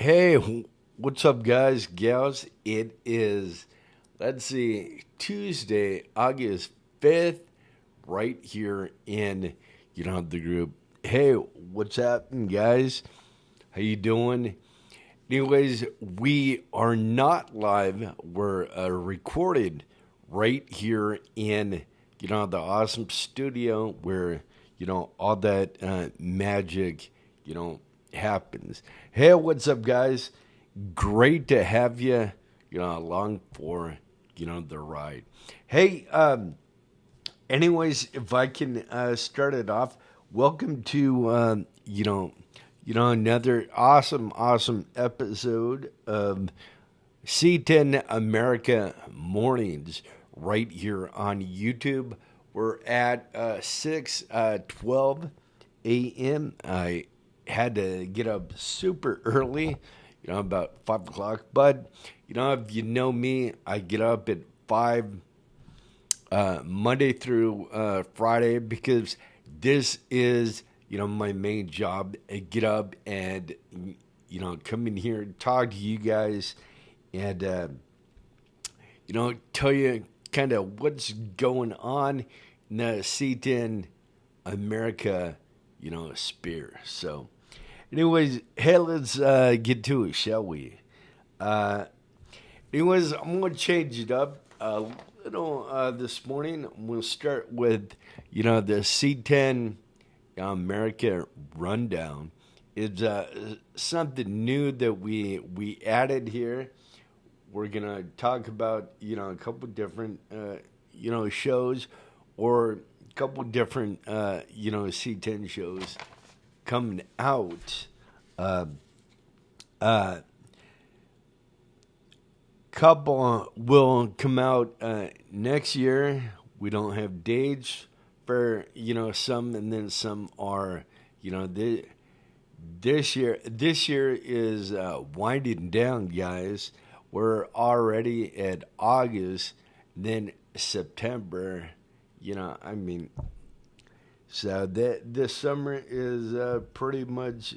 Hey, what's up, guys, gals? It is, Tuesday, August 5th, right here in, the group. Hey, what's happening, guys? How you doing? Anyways, we are not live. We're recorded right here in, the awesome studio where, all that magic, happens. Hey, what's up, guys? Great to have you, along for, the ride. Hey, anyways, if I can start it off, welcome to, another awesome episode of C10 America Mornings right here on YouTube. We're at 6:12 a.m. I had to get up super early, about 5 o'clock. But, if you know me, I get up at 5 Monday through Friday because this is, my main job. I get up and, come in here and talk to you guys and, tell you kind of what's going on in the C10 America, sphere. So, anyways, hey, let's get to it, shall we? Anyways, I'm going to change it up a little this morning. I'm going to start with, the C10 America rundown. It's something new that we added here. We're going to talk about, a couple different, shows or a couple different, C10 shows coming out. Couple will come out next year. We don't have dates for some, and then some are this year. This year is winding down, guys. We're already at August, then September. So this summer is pretty much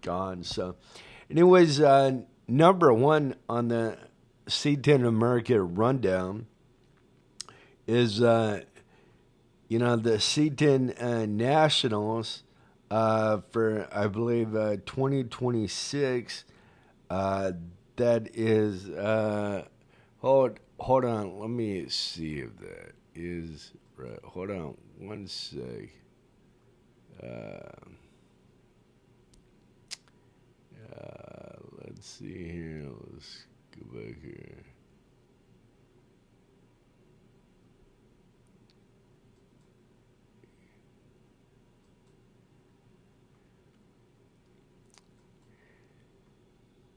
gone. So, anyways, number one on the C10 America rundown is the C10 Nationals for, I believe, 2026. That is hold on. Let me see if that is right. Hold on one sec. Let's see here. Let's go back here.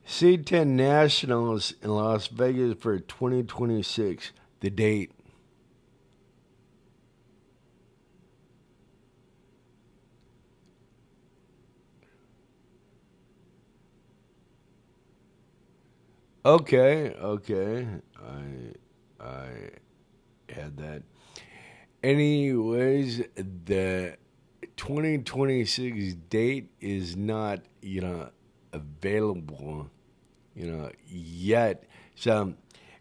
C10 Nationals in Las Vegas for 2026. The date. Okay. I had that. Anyways, the 2026 date is not, available, yet. So,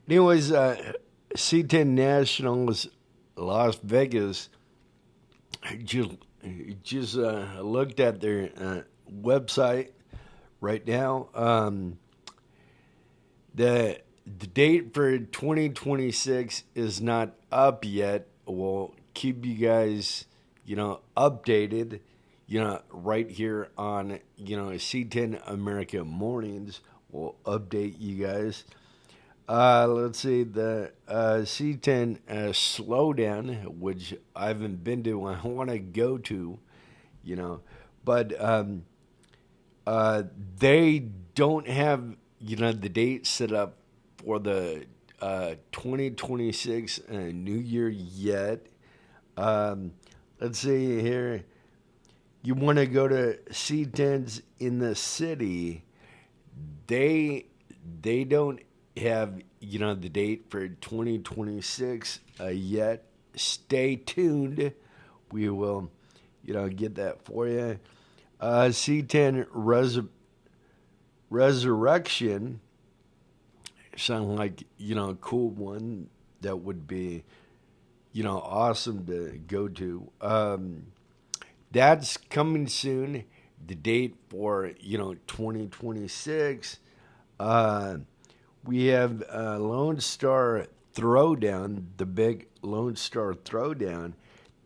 anyways, C10 Nationals Las Vegas just looked at their website right now. The date for 2026 is not up yet. We'll keep you guys, updated, right here on, C10 America Mornings. We'll update you guys. Let's see, the C10 Slowdown, which I haven't been to, I want to go to, but they don't have, the date set up for the 2026 New Year yet. Let's see here. You want to go to C10s in the city. They don't have, the date for 2026 yet. Stay tuned. We will, get that for you. C10 Resurrection sound like, a cool one that would be, awesome to go to. That's coming soon. The date for, 2026. We have Lone Star Throwdown, the big Lone Star Throwdown.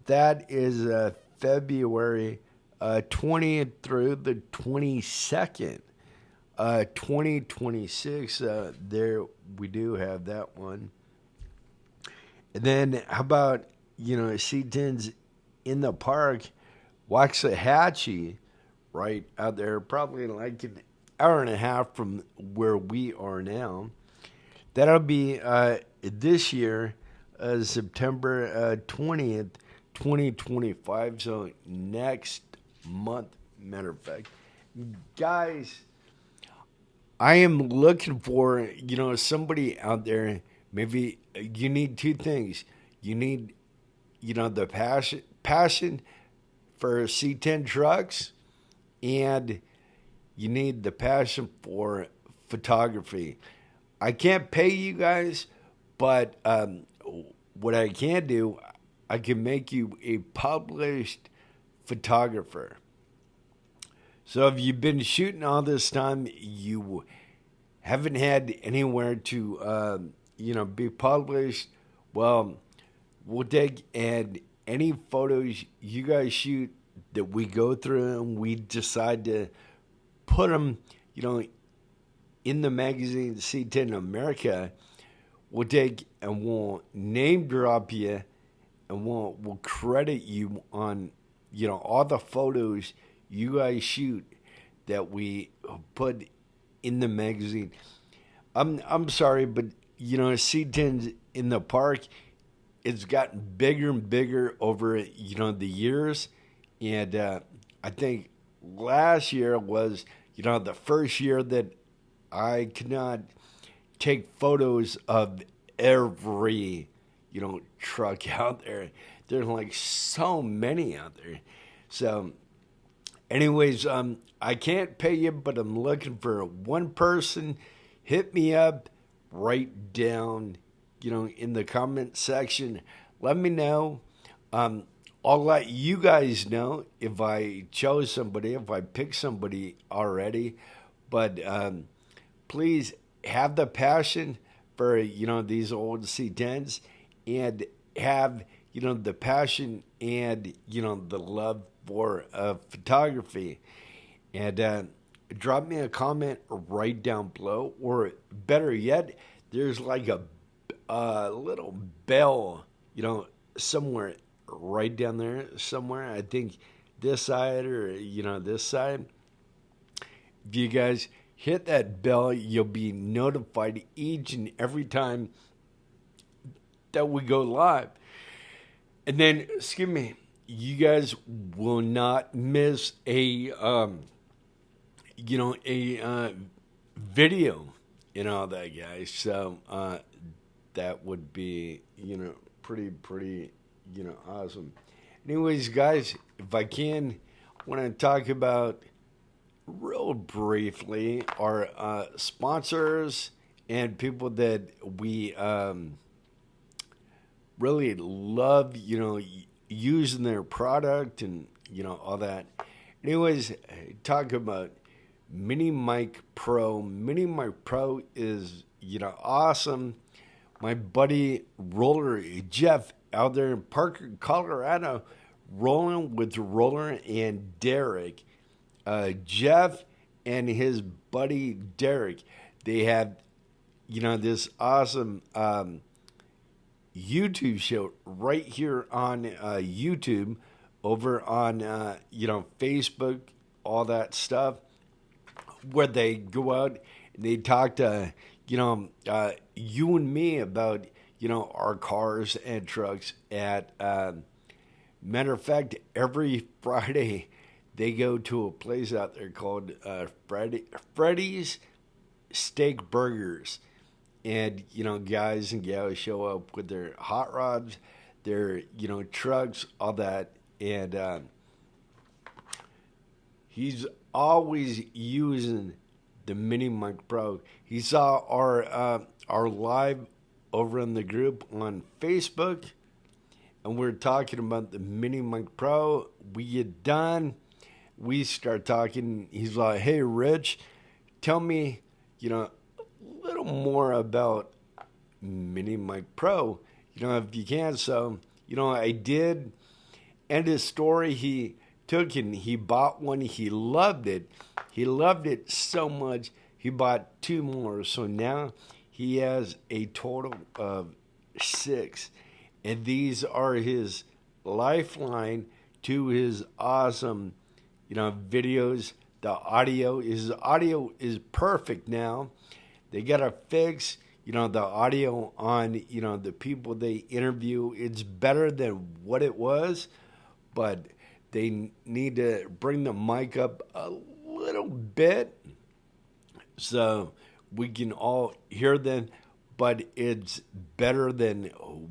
That is February 20th through the 22nd. 2026, there we do have that one. And then how about, C10s in the park, Waxahachie, right out there, probably like an hour and a half from where we are now. That'll be this year, September 20th, 2025, so next month, matter of fact. Guys, I am looking for, somebody out there. Maybe you need two things. You need, the passion for C10 trucks, and you need the passion for photography. I can't pay you guys, but what I can do, I can make you a published photographer. So if you've been shooting all this time, you haven't had anywhere to, be published, well, we'll take and any photos you guys shoot that we go through and we decide to put them, in the magazine C10 America, we'll take and we'll name drop you and we'll credit you on, all the photos you guys shoot that we put in the magazine. I'm sorry, but C10's in the park, it's gotten bigger and bigger over the years, and I think last year was the first year that I could not take photos of every truck out there. There's like so many out there. So anyways, I can't pay you, but I'm looking for one person. Hit me up, write down, in the comment section. Let me know. I'll let you guys know if I chose somebody, if I picked somebody already. But please have the passion for, these old C10s, and have, the passion and, the love for photography. And drop me a comment right down below, or better yet, there's like a little bell, somewhere right down there somewhere. I think this side or, this side. If you guys hit that bell, you'll be notified each and every time that we go live. And then, excuse me, you guys will not miss a video and all that, guys. So that would be, pretty, awesome. Anyways, guys, if I can, I want to talk about real briefly our sponsors and people that we really love, using their product and, all that. Anyways, talk about Mic Pro. Mic Pro is, awesome. My buddy Roller Jeff out there in Parker, Colorado, rolling with Roller and Derek. Jeff and his buddy Derek, they have, this awesome YouTube show right here on YouTube, over on, Facebook, all that stuff, where they go out and they talk to, you and me about, our cars and trucks at, matter of fact, every Friday, they go to a place out there called Freddy's Steak Burgers. And, guys and gals show up with their hot rods, their, trucks, all that. And he's always using the Mini Mic Pro. He saw our live over in the group on Facebook, and we're talking about the Mini Mic Pro. We get done, we start talking. He's like, "Hey, Rich, tell me, a little more about Mini Mic Pro, if you can." So, I did. End of story. He took and he bought one. He loved it. He loved it so much, he bought 2 more. So now he has a total of 6. And these are his lifeline to his awesome, videos. The audio is perfect now. They got to fix, the audio on, the people they interview. It's better than what it was, but they need to bring the mic up a little bit so we can all hear them, but it's better than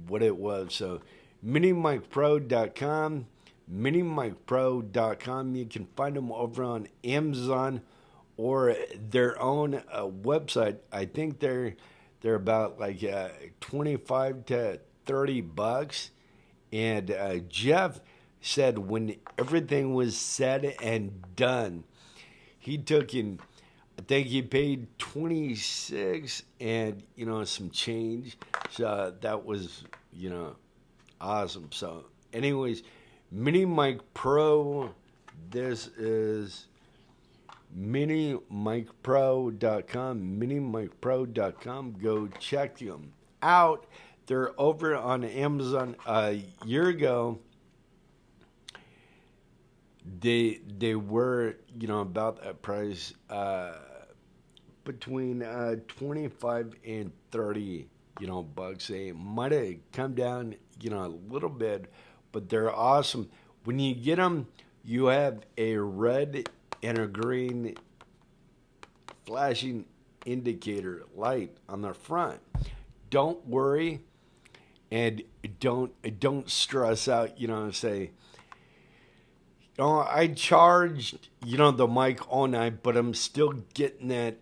what it was. So minimicpro.com, minimicpro.com. You can find them over on Amazon or their own website. I think they're about like 25 to $30. And Jeff said when everything was said and done, he took in, I think he paid 26 and, some change. So that was, awesome. So anyways, Mini Mic Pro, this is minimicpro.com, minimicpro.com. Go check them out. They're over on Amazon. A year ago, they were, about that price, between 25 and 30, bucks. They might have come down, a little bit, but they're awesome. When you get them, you have a red and a green flashing indicator light on the front. Don't worry and don't stress out, say, I charged, the mic all night, but I'm still getting that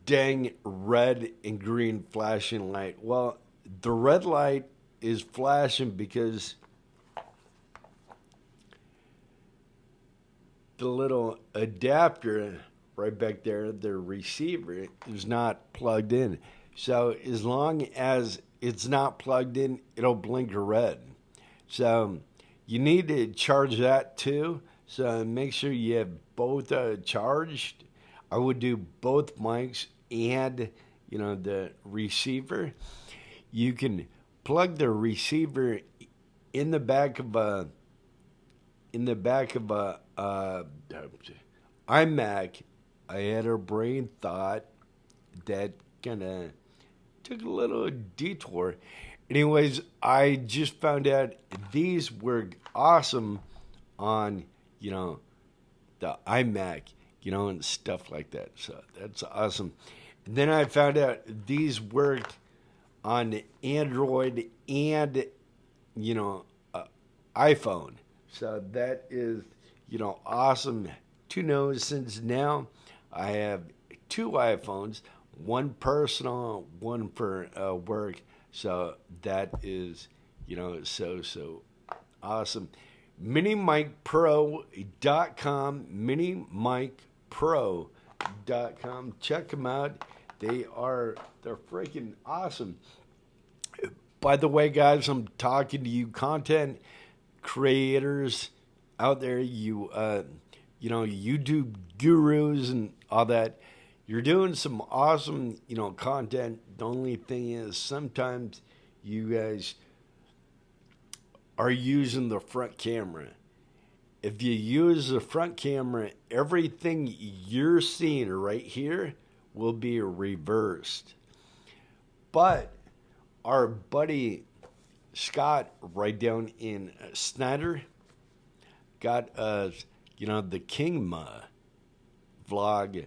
dang red and green flashing light. Well, the red light is flashing because the little adapter right back there, the receiver, is not plugged in. So as long as it's not plugged in, it'll blink red. So you need to charge that too. So make sure you have both charged. I would do both mics and, the receiver. You can plug the receiver in the back of a iMac. I had a brain thought that kind of took a little detour. Anyways, I just found out these were awesome on, the iMac, and stuff like that. So that's awesome. And then I found out these work on Android and, iPhone. So that is, awesome to know, since now I have 2 iPhones, one personal, one for work. So that is, so awesome. minimicpro.com, minimicpro.com. Check them out. They're freaking awesome. By the way, guys, I'm talking to you content creators out there, you YouTube gurus and all that. You're doing some awesome, content. The only thing is sometimes you guys are using the front camera. If you use the front camera, everything you're seeing right here will be reversed. But our buddy Scott, right down in Snyder, got the KingMod vlog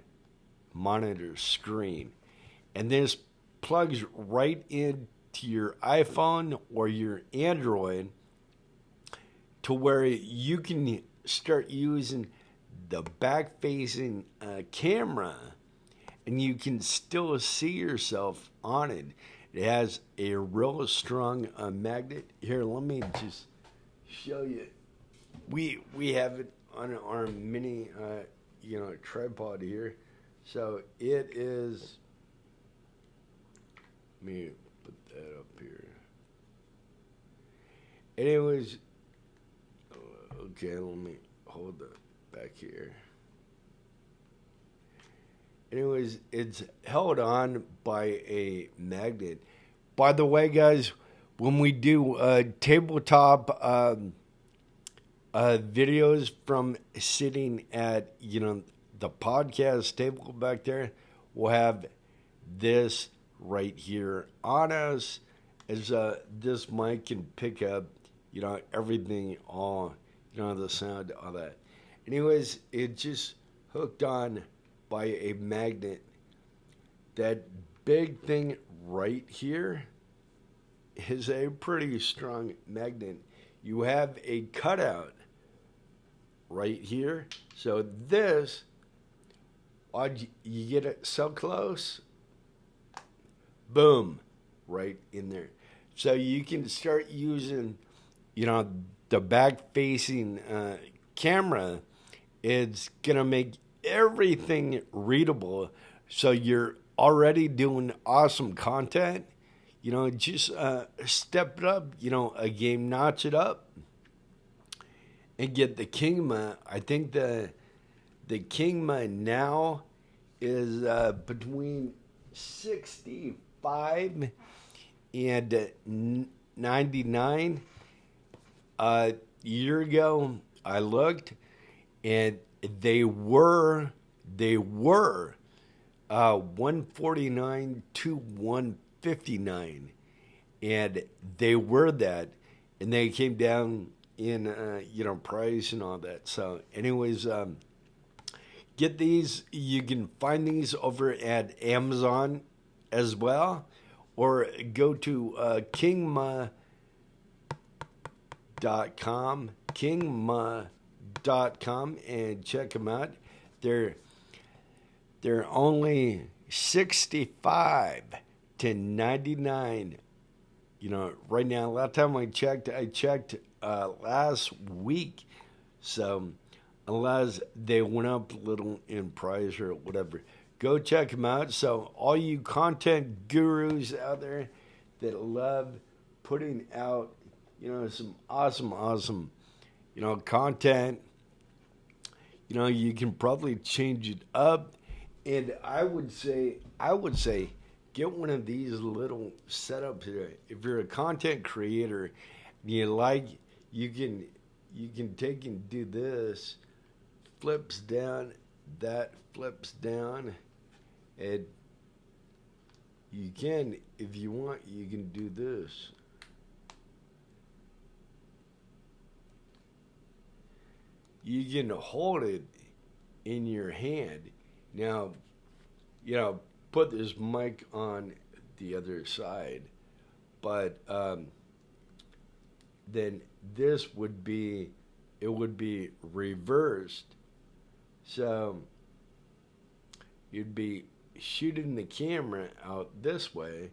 monitor screen, and this plugs right into your iPhone or your Android to where you can start using the back-facing camera and you can still see yourself on it. It has a real strong magnet. Here, let me just show you. We have it on our mini, tripod here. So it is. Let me put that up here. Anyways, okay, let me hold that back here. Anyways, it's held on by a magnet. By the way, guys, when we do tabletop videos from sitting at, the podcast table back there, we'll have this right here on us, as this mic can pick up, everything, all, the sound, all that. Anyways, it just hooked on by a magnet. That big thing right here is a pretty strong magnet. You have a cutout right here. So this, you get it so close, boom, right in there. So you can start using, the back-facing camera. It's going to make everything readable. So you're already doing awesome content. Just step it up, a game, notch it up, and get the KingMod. I think the KingMod now is between 65 and 99. A year ago, I looked, and they were 149 to 159, and they were that, and they came down in price and all that. So anyways, get these. You can find these over at Amazon as well, or go to KingMod.com, KingMod.com, and check them out. They're only 65 to 99. Right now. Last time I checked last week. So unless they went up a little in price or whatever, go check them out. So all you content gurus out there that love putting out, some awesome, content, you can probably change it up. And I would say, get one of these little setups here. If you're a content creator, and you can take and do this. Flips down, that flips down, and you can, if you want, you can do this. You can hold it in your hand. Now, put this mic on the other side, but then this would be, it would be reversed. So you'd be shooting the camera out this way.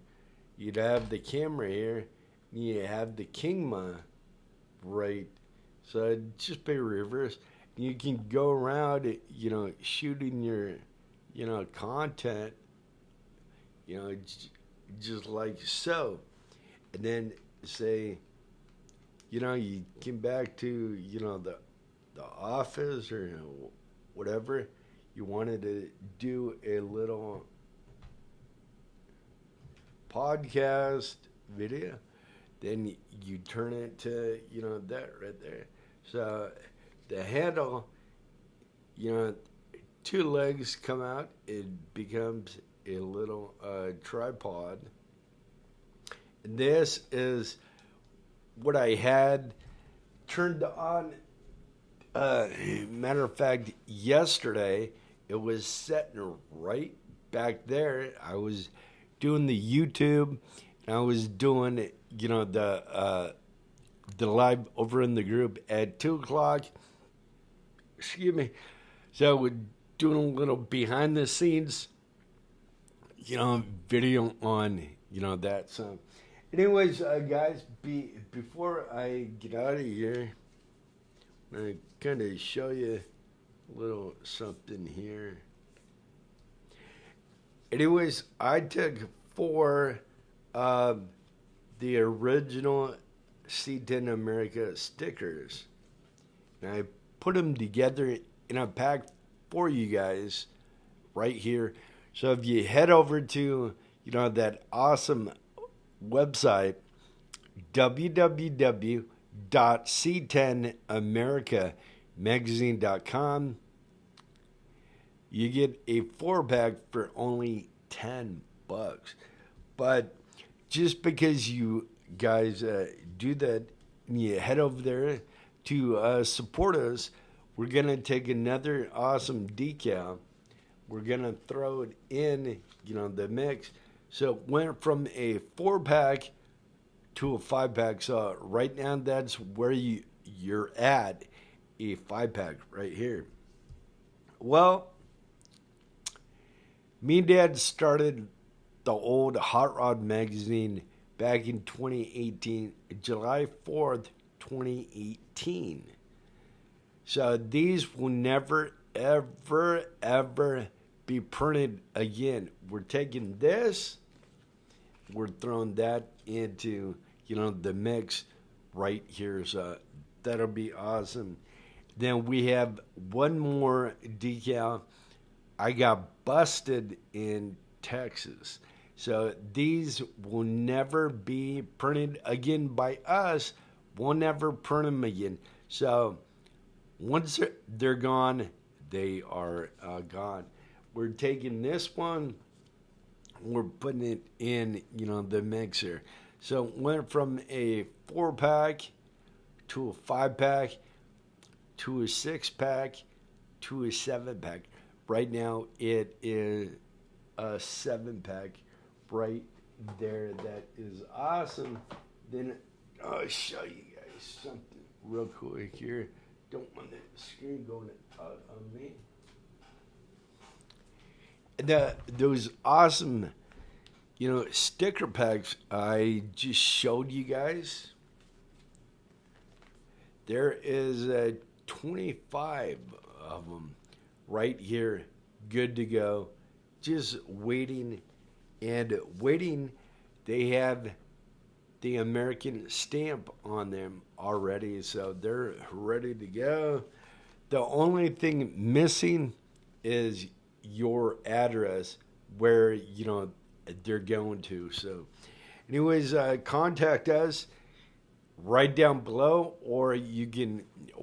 You'd have the camera here, and you have the KingMod right. So it'd just be reversed. You can go around, shooting your, content, just like so. And then say, you came back to, the office or whatever, you wanted to do a little podcast video, then you turn it to, that right there. So the handle, two legs come out, it becomes a little tripod. And this is what I had turned on. Matter of fact, yesterday it was sitting right back there. I was doing the YouTube, and I was doing, the live over in the group at 2:00. Excuse me. So we're doing a little behind the scenes video on, that. So, anyways, guys, before I get out of here, I'm going to kind of show you a little something here. Anyways, I took 4 of the original C10 America stickers, and I put them together in a pack for you guys right here. So if you head over to, that awesome website, www.c10americamagazine.com, you get a 4-pack for only $10. But just because you guys do that, and you head over there to support us, we're going to take another awesome decal. We're going to throw it in, the mix. So it went from a 4-pack to a 5-pack. So right now, that's where you're at, a 5-pack right here. Well, me and Dad started the old Hot Rod magazine back in 2018, July 4th, 2018. So these will never, ever, ever be printed again. We're taking this, we're throwing that into, the mix right here. So that'll be awesome. Then we have one more decal. I got busted in Texas. So these will never be printed again by us. We'll never print them again. So once they're gone, they are gone. We're taking this one, we're putting it in, the mixer. So it went from a 4-pack to a 5-pack to a 6-pack to a 7-pack. Right now, it is a 7-pack right there. That is awesome. Then I'll show you guys something real quick here. Don't want the screen going out on me. Those awesome, sticker packs I just showed you guys. There is 25 of them right here, good to go, just waiting and waiting. They have the American stamp on them already, so they're ready to go. The only thing missing is your address where they're going to. So anyways, contact us right down below, or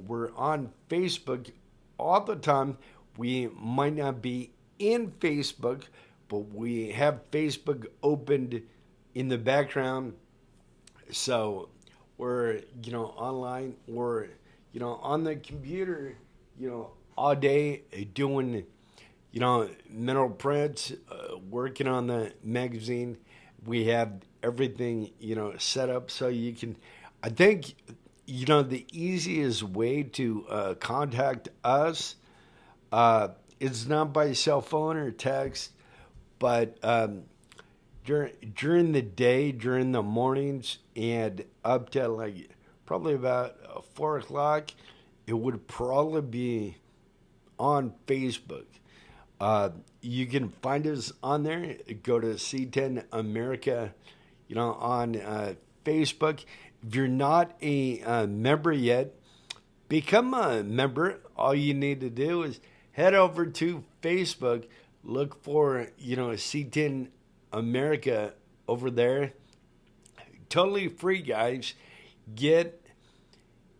we're on Facebook all the time. We might not be in Facebook, but we have Facebook opened in the background. So we're, online or, on the computer, all day doing, mineral prints, working on the magazine. We have everything, set up so you can, I think, the easiest way to contact us, it's not by cell phone or text, but during the day, during the mornings, and up to probably about 4 o'clock, it would probably be on Facebook. You can find us on there. Go to C10 America, on Facebook. If you're not a member yet, become a member. All you need to do is head over to Facebook, look for, C10 America over there. Totally free, guys. Get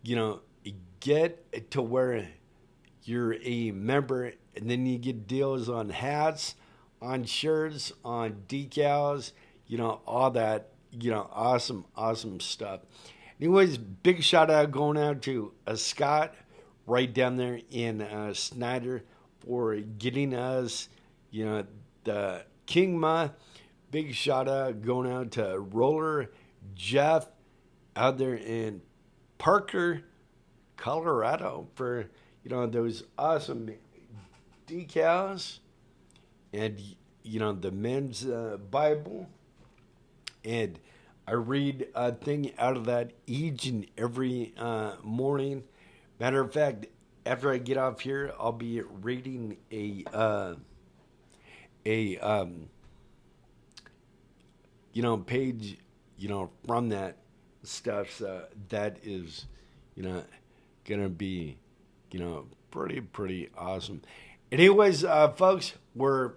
to where you're a member, and then you get deals on hats, on shirts, on decals, all that, awesome stuff. Anyways, big shout out going out to Scott right down there in Snyder for getting us, the KingMod. Big shout out going out to Roller Jeff out there in Parker, Colorado for, those awesome decals. And the men's Bible, and I read a thing out of that each and every morning. Matter of fact, after I get off here, I'll be reading a page, from that stuff. So that is, gonna be, pretty awesome. Anyways, folks, we're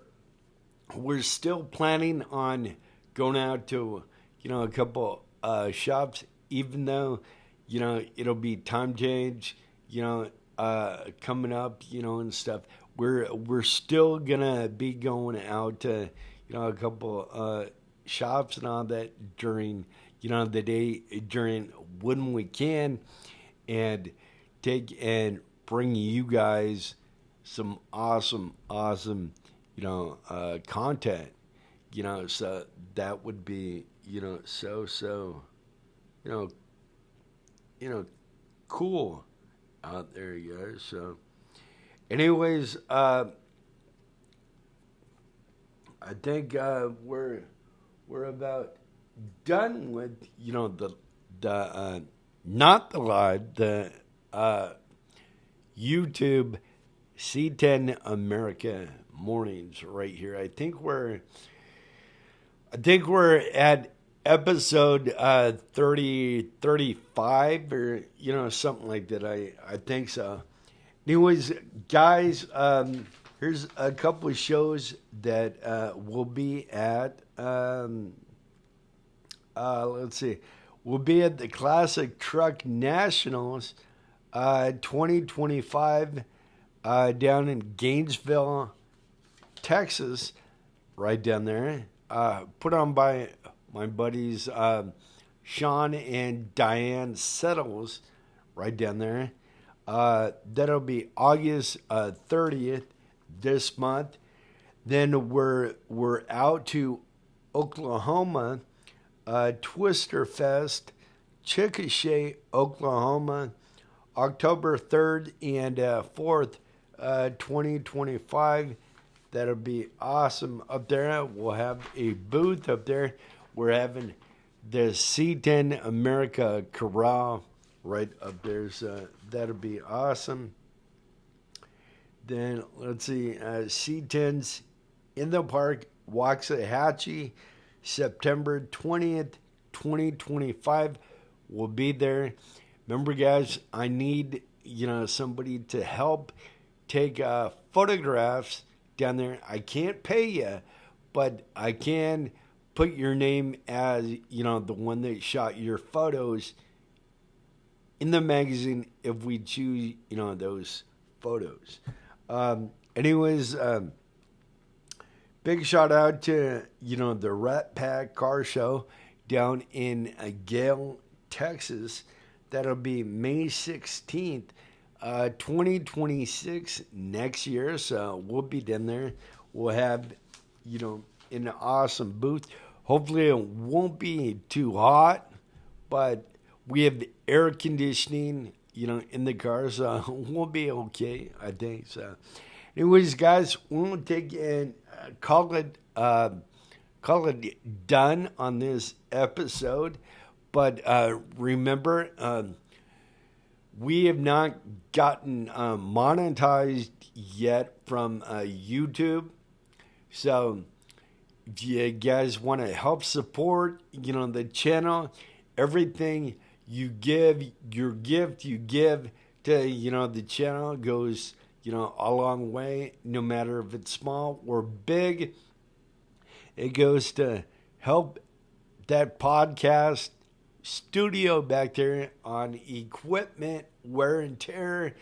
still planning on going out to, a couple shops, even though, it'll be time change, coming up, and stuff. We're still gonna be going out to, a couple shops and all that during, the day, during when we can, and take and bring you guys some awesome, content, so that would be, so, cool out there, you guys. So, anyways, I think we're about done with, the not the live, the YouTube C10 America mornings right here. I think we're at episode 35 or something like that. I think so. Anyways, guys, here's a couple of shows that we'll be at. Let's see. We'll be at the Classic Truck Nationals 2025 down in Gainesville, Texas, right down there. Put on by my buddies Sean and Diane Settles, right down there. That'll be August 30th this month. Then we're out to Oklahoma, Twister Fest, Chickasha, Oklahoma, October 3rd and 4th, 2025. That'll be awesome up there. We'll have a booth up there. We're having the C10 America Corral right up there. So that'll be awesome. Then let's see, C10's in the park, Waxahachie, September 20th, 2025. We'll be there. Remember, guys, I need, somebody to help take photographs down there. I can't pay you, but I can put your name as, the one that shot your photos in the magazine if we choose, those photos. Anyways, big shout out to, the Rat Pack Car Show down in Gale, Texas. That'll be May 16th, 2026 next year. So we'll be down there. We'll have, an awesome booth. Hopefully it won't be too hot, but we have air conditioning, in the car, so we'll be okay, I think. So anyways, guys, we'll take and call it done on this episode. But remember, we have not gotten monetized yet from YouTube. So if you guys want to help support, the channel, everything you give, your gift you give to, the channel goes, a long way, no matter if it's small or big. It goes to help that podcast studio back there on equipment, wear and tear,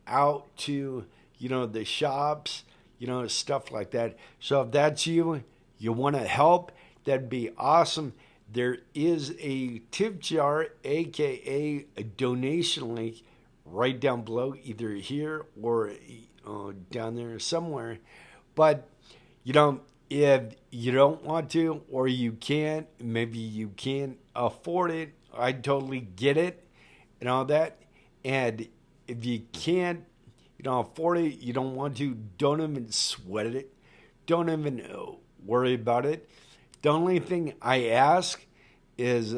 out to, the shops, stuff like that. So if that's you want to help, that'd be awesome. There is a tip jar, aka a donation link, right down below, either here or down there somewhere. But, if you don't want to, or you can't, maybe you can't afford it, I totally get it and all that. And if you can't, afford it, you don't want to, don't even sweat it. don't even worry about it. The only thing I ask is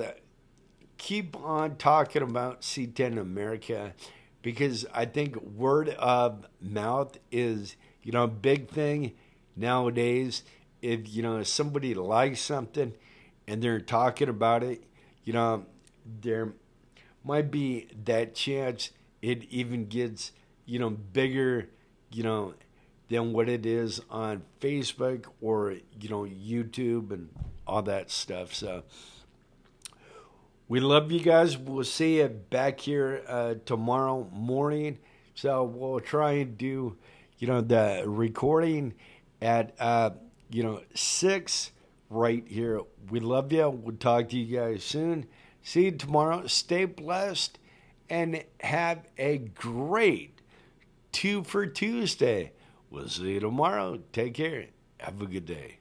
keep on talking about C10 America, because I think word of mouth is, a big thing nowadays. If, somebody likes something and they're talking about it, there might be that chance it even gets, bigger, than what it is on Facebook or, YouTube and all that stuff. So we love you guys. We'll see you back here tomorrow morning. So we'll try and do, the recording at, 6 right here. We love you. We'll talk to you guys soon. See you tomorrow. Stay blessed and have a great 2 for Tuesday. We'll see you tomorrow. Take care. Have a good day.